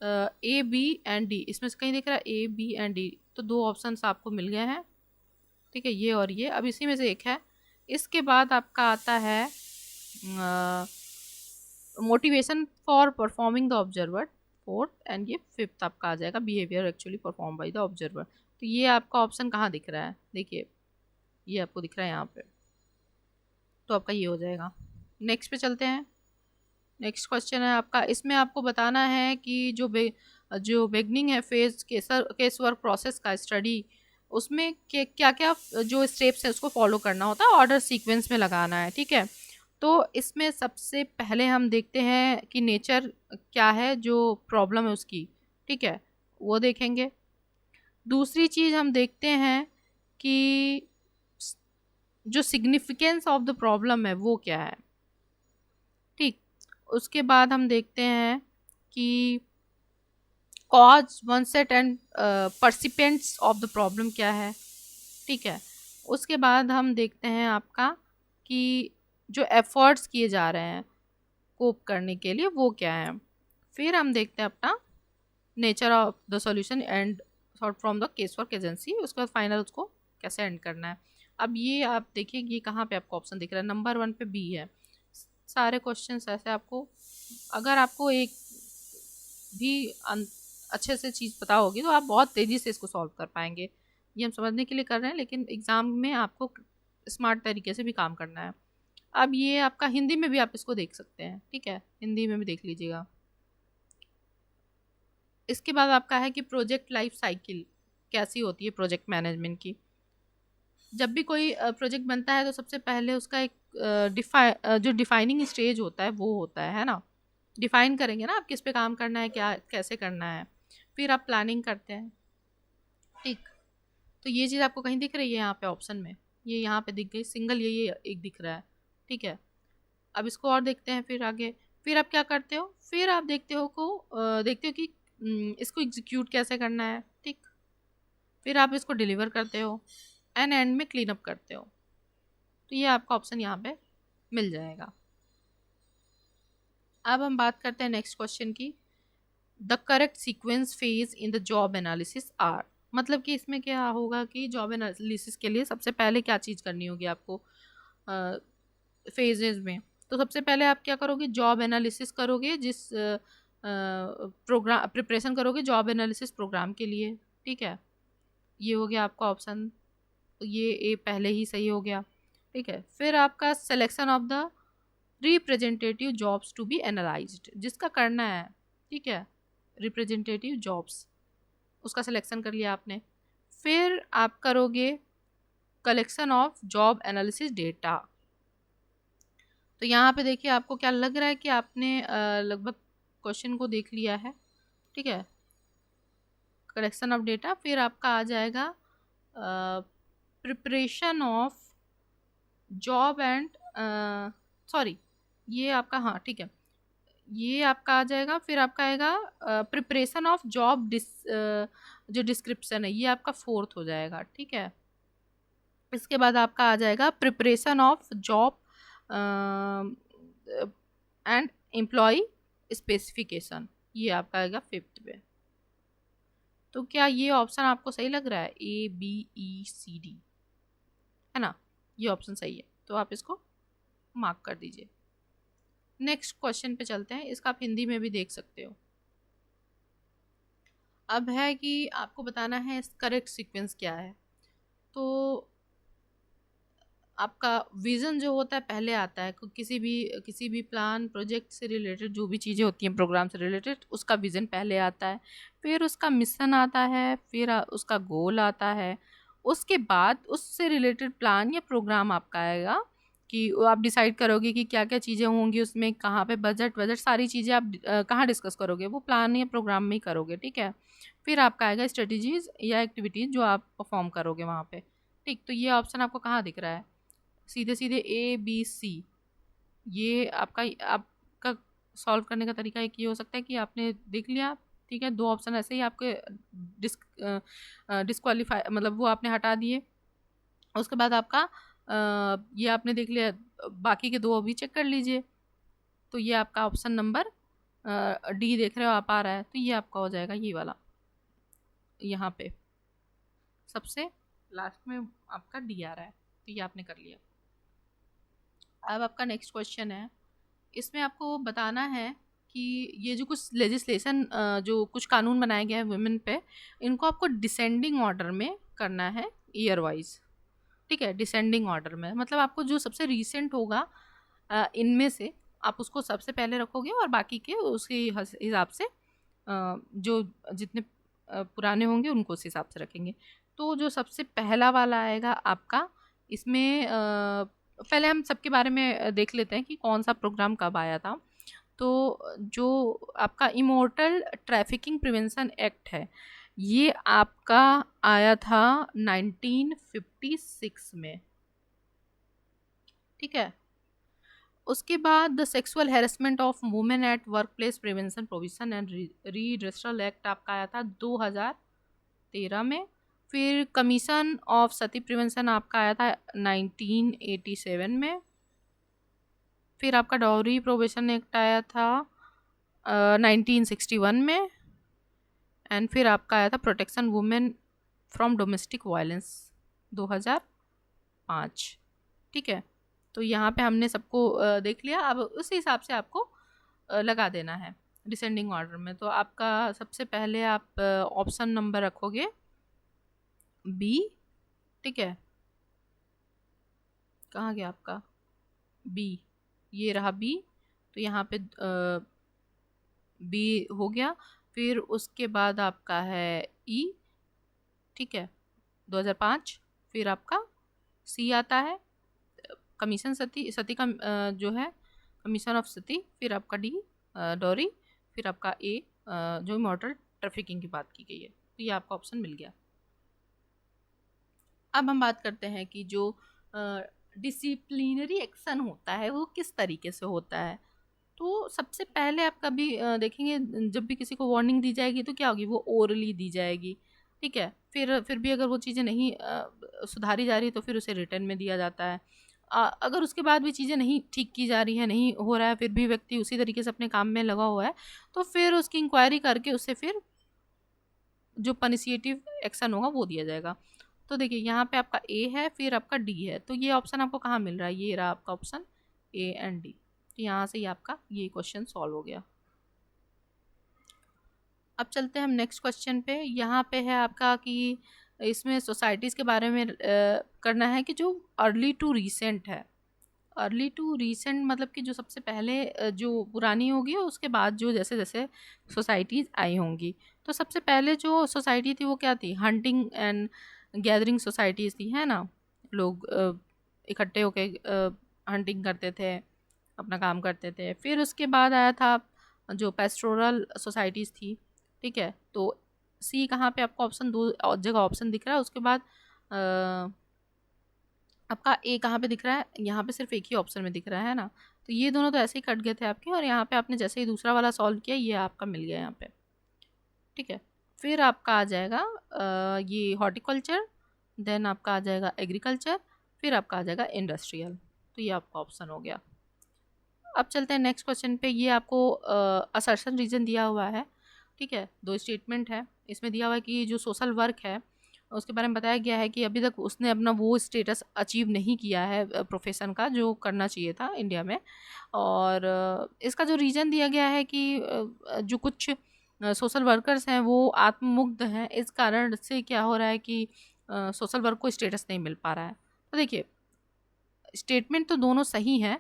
ए बी एंड डी, इसमें से कहीं दिख रहा है ए बी एंड डी, तो दो ऑप्शंस आपको मिल गए हैं, ठीक है, ये और ये। अब इसी में से एक है। इसके बाद आपका आता है motivation for performing the observer fourth, and ये फिफ्थ आपका आ जाएगा behaviour actually perform by the observer. तो ये आपका ऑप्शन कहाँ दिख रहा है, देखिए ये आपको दिख रहा है यहाँ पे, तो आपका ये हो जाएगा। नेक्स्ट पे चलते हैं। नेक्स्ट क्वेश्चन है आपका, इसमें आपको बताना है कि जो बिगनिंग है फेज केस वर्क प्रोसेस का स्टडी, उसमें क्या क्या जो स्टेप्स है उसको फॉलो करना होता है, ऑर्डर सीक्वेंस में लगाना है, ठीक है। तो इसमें सबसे पहले हम देखते हैं कि नेचर क्या है जो प्रॉब्लम है उसकी, ठीक है, वो देखेंगे। दूसरी चीज़ हम देखते हैं कि जो सिग्निफिकेंस ऑफ द प्रॉब्लम है वो क्या है, ठीक। उसके बाद हम देखते हैं कि cause onset and precipitants of the problem क्या है, ठीक है। उसके बाद हम देखते हैं आपका कि जो एफर्ट्स किए जा रहे हैं कोप करने के लिए वो क्या है। फिर हम देखते हैं अपना nature of the solution and sort from the case work agency, उसके बाद फाइनल उसको कैसे एंड करना है। अब ये आप देखिए ये कहाँ पे आपको ऑप्शन दिख रहा है, नंबर 1 पे बी है। सारे क्वेश्चंस ऐसे आपको, अगर आपको एक भी अच्छे से चीज़ पता होगी तो आप बहुत तेज़ी से इसको सॉल्व कर पाएंगे। ये हम समझने के लिए कर रहे हैं, लेकिन एग्ज़ाम में आपको स्मार्ट तरीके से भी काम करना है। अब ये आपका हिंदी में भी आप इसको देख सकते हैं, ठीक है, हिंदी में भी देख लीजिएगा। इसके बाद आपका है कि प्रोजेक्ट लाइफ साइकिल कैसी होती है प्रोजेक्ट मैनेजमेंट की। जब भी कोई प्रोजेक्ट बनता है तो सबसे पहले उसका एक जो डिफाइनिंग स्टेज होता है वो होता है ना, डिफाइन करेंगे ना आप किस पे काम करना है, क्या कैसे करना है। फिर आप प्लानिंग करते हैं, ठीक। तो ये चीज़ आपको कहीं दिख रही है यहाँ पे ऑप्शन में, ये यहाँ पे दिख गई सिंगल, ये एक दिख रहा है, ठीक है। अब इसको और देखते हैं फिर आगे। फिर आप क्या करते हो, फिर आप देखते हो कि इसको एग्जीक्यूट कैसे करना है, ठीक। फिर आप इसको डिलीवर करते हो एंड में क्लीन अप करते हो। तो ये आपका ऑप्शन यहाँ पे मिल जाएगा। अब हम बात करते हैं नेक्स्ट क्वेश्चन की, the correct sequence phase in the job analysis are, मतलब कि इसमें क्या होगा कि जॉब एनालिसिस के लिए सबसे पहले क्या चीज़ करनी होगी आपको फेजेस में। तो सबसे पहले आप क्या करोगे, जॉब एनालिसिस करोगे, जिस प्रोग्राम प्रिपरेशन करोगे जॉब एनालिसिस प्रोग्राम के लिए, ठीक है। ये हो गया आपका ऑप्शन, ये ए पहले ही सही हो गया, ठीक है। फिर आपका selection of the representative jobs to be analysed, जिसका करना है, ठीक है, रिप्रेजेंटेटिव जॉब्स, उसका सिलेक्शन कर लिया आपने। फिर आप करोगे collection of job analysis data. तो यहाँ पे देखिए आपको क्या लग रहा है कि आपने लगभग क्वेश्चन को देख लिया है, ठीक है, करेक्शन ऑफ डेटा, फिर आपका आ जाएगा preparation of job and sorry, ये आपका, हाँ ठीक है, ये आपका आ जाएगा, फिर आपका आएगा प्रिपरेशन ऑफ जॉब जो डिस्क्रिप्शन है, ये आपका 4th हो जाएगा, ठीक है। इसके बाद आपका आ जाएगा preparation of job and employ specification, ये आपका आएगा 5th पे। तो क्या ये ऑप्शन आपको सही लग रहा है? ABECD है ना, ये ऑप्शन सही है, तो आप इसको मार्क कर दीजिए। नेक्स्ट क्वेश्चन पे चलते हैं, इसका आप हिंदी में भी देख सकते हो। अब है कि आपको बताना है करेक्ट सीक्वेंस क्या है। तो आपका विज़न जो होता है पहले आता है, किसी भी प्लान प्रोजेक्ट से रिलेटेड जो भी चीज़ें होती हैं प्रोग्राम से रिलेटेड, उसका विज़न पहले आता है, फिर उसका मिशन आता है, फिर उसका गोल आता है, उसके बाद उससे रिलेटेड प्लान या प्रोग्राम आपका आएगा कि आप डिसाइड करोगे कि क्या क्या चीज़ें होंगी उसमें, कहाँ पे बजट सारी चीज़ें आप कहाँ डिस्कस करोगे, वो प्लान या प्रोग्राम में ही करोगे, ठीक है। फिर आपका आएगा स्ट्रेटजीज़ या एक्टिविटीज़ जो आप परफॉर्म करोगे वहाँ पे, ठीक। तो ये ऑप्शन आपको कहाँ दिख रहा है? सीधे सीधे ABC, ये आपका सॉल्व करने का तरीका एक ये हो सकता है कि आपने देख लिया, ठीक है, 2 ऑप्शन ऐसे ही आपके डिस्क्वालीफाई, मतलब वो आपने हटा दिए। उसके बाद आपका ये आपने देख लिया, बाकी के 2 अभी चेक कर लीजिए। तो ये आपका ऑप्शन नंबर D देख रहे हो आप आ रहा है, तो ये आपका हो जाएगा ये वाला, यहाँ पे सबसे लास्ट में आपका D आ रहा है, तो ये आपने कर लिया। अब आपका नेक्स्ट क्वेश्चन है, इसमें आपको बताना है कि ये जो कुछ लेजिस्लेशन जो कुछ कानून बनाए गए हैं वुमेन पे, इनको आपको डिसेंडिंग ऑर्डर में करना है, ईयर वाइज, ठीक है। डिसेंडिंग ऑर्डर में मतलब आपको जो सबसे रीसेंट होगा इनमें से आप उसको सबसे पहले रखोगे, और बाकी के उसके हिसाब से जो जितने पुराने होंगे उनको उस हिसाब से रखेंगे। तो जो सबसे पहला वाला आएगा आपका, इसमें पहले हम सबके बारे में देख लेते हैं कि कौन सा प्रोग्राम कब आया था। तो जो आपका इमोर्टल ट्रैफिकिंग प्रिवेंशन एक्ट है, ये आपका आया था 1956 में, ठीक है। उसके बाद the sexual harassment of women at workplace prevention provision and redressal act आपका आया था 2013 में। फिर कमीशन ऑफ सती प्रिवेंशन आपका आया था 1987 में। फिर आपका डाउरी प्रोविशन एक्ट आया था 1961 में। एंड फिर आपका आया था protection women from domestic violence 2005, ठीक है। तो यहाँ पे हमने सबको देख लिया, अब उस हिसाब से आपको लगा देना है डिसेंडिंग ऑर्डर में। तो आपका सबसे पहले आप ऑप्शन नंबर रखोगे B, ठीक है, कहाँ गया आपका B, ये रहा B, तो यहाँ पे B हो गया। फिर उसके बाद आपका है E, ठीक है, 2005। फिर आपका C आता है कमीशन सती का जो है कमीशन ऑफ सती। फिर आपका D डॉरी। फिर आपका A जो इमोर्टल ट्रैफिकिंग की बात की गई है, तो ये आपका ऑप्शन मिल गया। अब हम बात करते हैं कि जो डिसिप्लिनरी एक्शन होता है वो किस तरीके से होता है। तो सबसे पहले आप कभी देखेंगे जब भी किसी को वार्निंग दी जाएगी तो क्या होगी, वो ओरली दी जाएगी, ठीक है। फिर भी अगर वो चीज़ें नहीं सुधारी जा रही तो फिर उसे रिटर्न में दिया जाता है। अगर उसके बाद भी चीज़ें नहीं ठीक की जा रही हैं, नहीं हो रहा है, फिर भी व्यक्ति उसी तरीके से अपने काम में लगा हुआ है, तो फिर उसकी इंक्वायरी करके उससे फिर जो पनिशिएटिव एक्शन होगा वो दिया जाएगा। तो देखिए यहाँ पे आपका A है, फिर आपका D है, तो ये ऑप्शन आपको कहाँ मिल रहा है, ये रहा आपका ऑप्शन A एंड D। तो यहाँ से ही आपका ये क्वेश्चन सॉल्व हो गया। अब चलते हैं हम नेक्स्ट क्वेश्चन पे। यहाँ पे है आपका कि इसमें सोसाइटीज़ के बारे में करना है कि जो अर्ली टू रीसेंट है। अर्ली टू रीसेंट मतलब कि जो सबसे पहले जो पुरानी होगी और उसके बाद जो जैसे जैसे सोसाइटीज़ आई होंगी। तो सबसे पहले जो सोसाइटी थी वो क्या थी, हंटिंग एंड गैदरिंग सोसाइटीज़ थी, है ना। लोग इकट्ठे होके हंटिंग करते थे, अपना काम करते थे। फिर उसके बाद आया था जो पेस्टोरल सोसाइटीज़ थी, ठीक है। तो सी कहाँ पे आपको ऑप्शन 2 जगह ऑप्शन दिख रहा है, उसके बाद आपका ए कहाँ पे दिख रहा है, यहाँ पे सिर्फ एक ही ऑप्शन में दिख रहा है ना। तो ये दोनों तो ऐसे ही कट गए थे आपके, और यहाँ पे आपने जैसे ही दूसरा वाला सॉल्व किया ये आपका मिल गया यहाँ पे, ठीक है। फिर आपका आ जाएगा ये हॉर्टिकल्चर, देन आपका आ जाएगा एग्रीकल्चर, फिर आपका आ जाएगा इंडस्ट्रियल। तो ये आपका ऑप्शन हो गया। अब चलते हैं नेक्स्ट क्वेश्चन पे। ये आपको असर्शन रीजन दिया हुआ है, ठीक है। 2 स्टेटमेंट है, इसमें दिया हुआ है कि जो सोशल वर्क है उसके बारे में बताया गया है कि अभी तक उसने अपना वो स्टेटस अचीव नहीं किया है प्रोफेशन का जो करना चाहिए था इंडिया में। और इसका जो रीज़न दिया गया है कि जो कुछ सोशल वर्कर्स हैं वो आत्ममुग्ध हैं, इस कारण से क्या हो रहा है कि सोशल वर्क को स्टेटस नहीं मिल पा रहा है। तो देखिए, स्टेटमेंट तो दोनों सही हैं,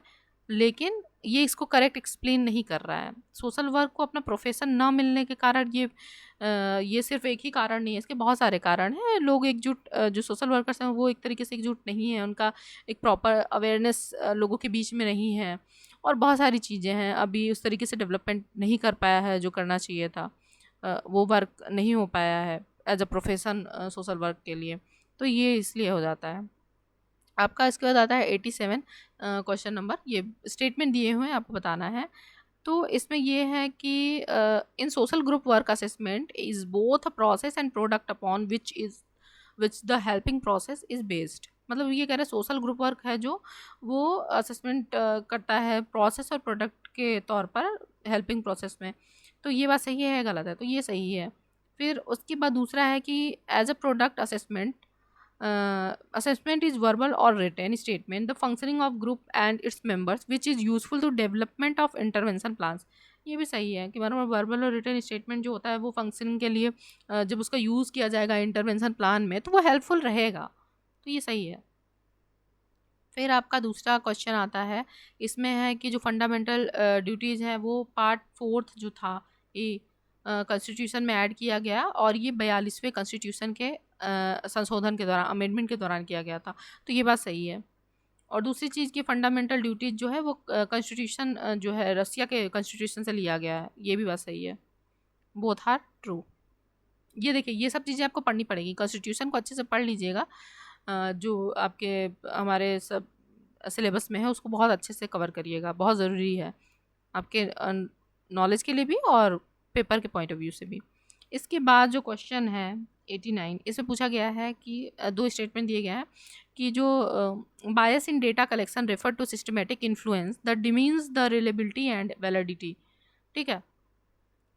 लेकिन ये इसको करेक्ट एक्सप्लेन नहीं कर रहा है। सोशल वर्क को अपना प्रोफेशन ना मिलने के कारण ये सिर्फ एक ही कारण नहीं है, इसके बहुत सारे कारण हैं। लोग एकजुट जो सोशल वर्कर्स हैं वो एक तरीके से एकजुट नहीं है, उनका एक प्रॉपर अवेयरनेस लोगों के बीच में नहीं है, और बहुत सारी चीज़ें हैं। अभी उस तरीके से डेवलपमेंट नहीं कर पाया है जो करना चाहिए था, वो वर्क नहीं हो पाया है as a profession social work के लिए। तो ये इसलिए हो जाता है आपका। इसके बाद आता है 87 क्वेश्चन नंबर। ये स्टेटमेंट दिए हुए हैं, आपको बताना है। तो इसमें ये है कि in social group work assessment is both a process and product upon which the helping process is based. मतलब ये कह रहे हैं सोशल ग्रुप वर्क है जो वो असेसमेंट करता है प्रोसेस और प्रोडक्ट के तौर पर हेल्पिंग प्रोसेस में। तो ये बात सही है या गलत है? तो ये सही है। फिर उसके बाद दूसरा है कि as a product assessment, assessment is verbal or written statement the functioning of group and its members which is useful to development of intervention plans। ये भी सही है कि वर्बल और रिटन स्टेटमेंट जो होता है वो फंक्शनिंग के लिए जब उसका यूज़ किया जाएगा इंटरवेंशन प्लान में तो वो हेल्पफुल रहेगा। तो ये सही है। फिर आपका दूसरा क्वेश्चन आता है, इसमें है कि जो फंडामेंटल ड्यूटीज़ हैं वो पार्ट 4 जो था ये कॉन्स्टिट्यूशन में ऐड किया गया, और ये 42वें कॉन्स्टिट्यूशन के संशोधन के दौरान, अमेंडमेंट के दौरान किया गया था। तो ये बात सही है। और दूसरी चीज़ की फंडामेंटल ड्यूटीज़ जो है वो कॉन्स्टिट्यूशन जो है रसिया के कॉन्स्टिट्यूशन से लिया गया है। ये भी बात सही है। Both are true. ये देखिए, ये सब चीज़ें आपको पढ़नी पड़ेगी। कॉन्स्टिट्यूशन को अच्छे से पढ़ लीजिएगा, जो आपके हमारे सब सिलेबस में है उसको बहुत अच्छे से कवर करिएगा, बहुत ज़रूरी है आपके नॉलेज के लिए भी और पेपर के पॉइंट ऑफ व्यू से भी। इसके बाद जो क्वेश्चन है 89, इसमें पूछा गया है कि 2 स्टेटमेंट दिए गए हैं कि जो bias in data collection refer to systematic influence that demeans the reliability and validity. ठीक है,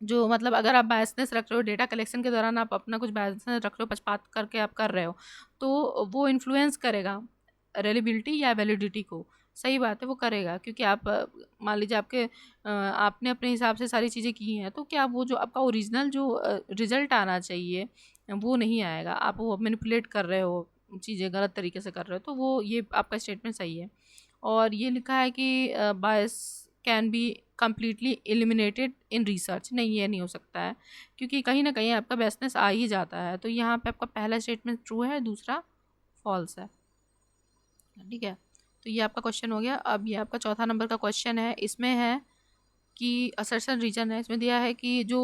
जो मतलब अगर आप बायसनेस रख रहे हो डेटा कलेक्शन के दौरान, आप अपना कुछ बायसनेस रख रहे हो, पक्षपात करके आप कर रहे हो, तो वो इन्फ्लुएंस करेगा रिलेबिलिटी या वैलिडिटी को। सही बात है, वो करेगा, क्योंकि आप मान लीजिए आपने अपने हिसाब से सारी चीज़ें की हैं, तो क्या वो जो आपका ओरिजिनल जो रिजल्ट आना चाहिए वो नहीं आएगा। आप वो मैनिपुलेट कर रहे हो, चीज़ें गलत तरीके से कर रहे हो, तो वो ये आपका स्टेटमेंट सही है। और ये लिखा है कि bias can be completely eliminated in research. नहीं, ये नहीं हो सकता है, क्योंकि कहीं ना कहीं आपका बायसनेस आ ही जाता है। तो यहाँ पे आपका पहला स्टेटमेंट ट्रू है, दूसरा फॉल्स है। ठीक है, तो ये आपका क्वेश्चन हो गया। अब ये आपका चौथा नंबर का क्वेश्चन है। इसमें है कि असर्शन रीजन है, इसमें दिया है कि जो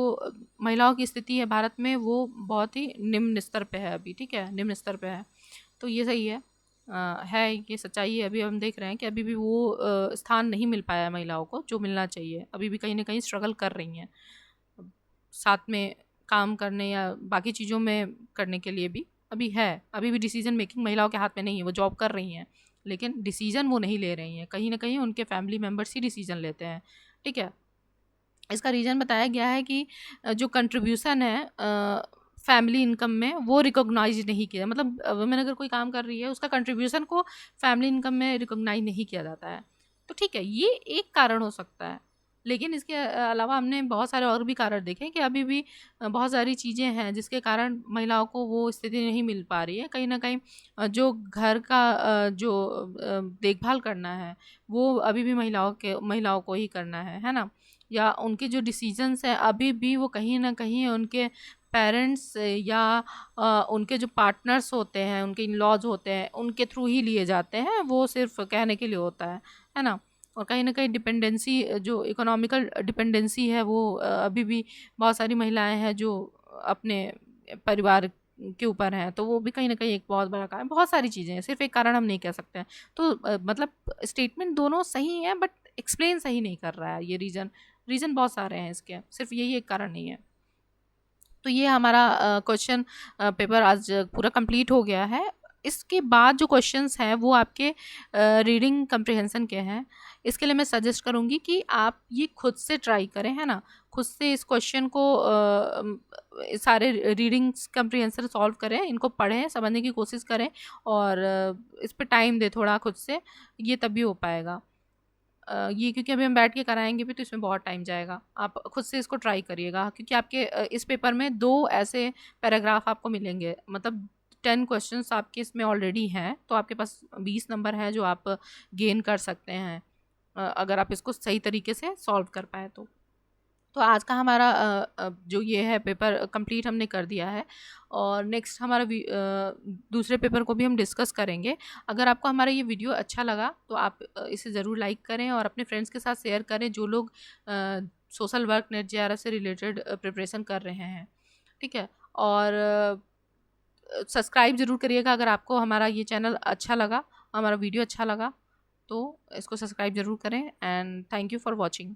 महिलाओं की स्थिति है भारत में वो बहुत ही निम्न स्तर पे है अभी। ठीक है, निम्न स्तर पे है, तो ये सही है। ये सच्चाई है। अभी हम देख रहे हैं कि अभी भी वो स्थान नहीं मिल पाया है महिलाओं को जो मिलना चाहिए। अभी भी कहीं ना कहीं स्ट्रगल कर रही हैं, साथ में काम करने या बाकी चीज़ों में करने के लिए भी अभी है। अभी भी डिसीजन मेकिंग महिलाओं के हाथ में नहीं है। वो जॉब कर रही हैं, लेकिन डिसीजन वो नहीं ले रही हैं। कहीं ना कहीं उनके फैमिली मेम्बर्स ही डिसीजन लेते हैं। ठीक है, इसका रीज़न बताया गया है कि जो कंट्रीब्यूशन है फैमिली इनकम में वो रिकॉग्नाइज नहीं किया। मतलब वुमेन अगर कोई काम कर रही है, उसका कंट्रीब्यूशन को फैमिली इनकम में रिकॉग्नाइज नहीं किया जाता है। तो ठीक है, ये एक कारण हो सकता है, लेकिन इसके अलावा हमने बहुत सारे और भी कारण देखे कि अभी भी बहुत सारी चीज़ें हैं जिसके कारण महिलाओं को वो स्थिति नहीं मिल पा रही है। कहीं ना कहीं जो घर का जो देखभाल करना है वो अभी भी महिलाओं को ही करना है ना। या उनके जो डिसीजंस हैं अभी भी वो कहीं ना कहीं उनके पेरेंट्स या उनके जो पार्टनर्स होते हैं, उनके इन लॉज होते हैं, उनके थ्रू ही लिए जाते हैं। वो सिर्फ कहने के लिए होता है ना। और कहीं ना कहीं डिपेंडेंसी, जो इकोनॉमिकल डिपेंडेंसी है वो अभी भी बहुत सारी महिलाएं हैं जो अपने परिवार के ऊपर हैं, तो वो भी कहीं ना कहीं एक बहुत बड़ा कारण, बहुत सारी चीज़ें हैं, सिर्फ एक कारण हम नहीं कह सकते हैं। तो मतलब स्टेटमेंट दोनों सही हैं बट एक्सप्लेन सही नहीं कर रहा है, ये रीज़न रीज़न बहुत सारे हैं इसके, सिर्फ यही एक कारण नहीं है। तो ये हमारा क्वेश्चन पेपर आज पूरा कंप्लीट हो गया है। इसके बाद जो क्वेश्चंस हैं वो आपके रीडिंग कम्प्रिहेंशन के हैं। इसके लिए मैं सजेस्ट करूँगी कि आप ये खुद से ट्राई करें, है ना, खुद से इस क्वेश्चन को सारे रीडिंग्स कम्प्रिहेंशन सॉल्व करें, इनको पढ़ें, समझने की कोशिश करें और इस पे टाइम दें थोड़ा खुद से, ये तभी हो पाएगा। ये क्योंकि अभी हम बैठ के कराएंगे भी तो इसमें बहुत टाइम जाएगा। आप खुद से इसको ट्राई करिएगा, क्योंकि आपके इस पेपर में 2 ऐसे पैराग्राफ आपको मिलेंगे, मतलब 10 क्वेश्चंस आपके इसमें ऑलरेडी हैं, तो आपके पास 20 नंबर हैं जो आप गेन कर सकते हैं अगर आप इसको सही तरीके से सॉल्व कर पाए तो आज का हमारा जो ये है पेपर कंप्लीट हमने कर दिया है और नेक्स्ट हमारा दूसरे पेपर को भी हम डिस्कस करेंगे। अगर आपको हमारा ये वीडियो अच्छा लगा तो आप इसे ज़रूर लाइक करें और अपने फ्रेंड्स के साथ शेयर करें जो लोग सोशल वर्क नेट जेआरएफ से रिलेटेड प्रिपरेशन कर रहे हैं, ठीक है। और सब्सक्राइब ज़रूर करिएगा अगर आपको हमारा ये चैनल अच्छा लगा, हमारा वीडियो अच्छा लगा तो इसको सब्सक्राइब ज़रूर करें। And thank you for watching.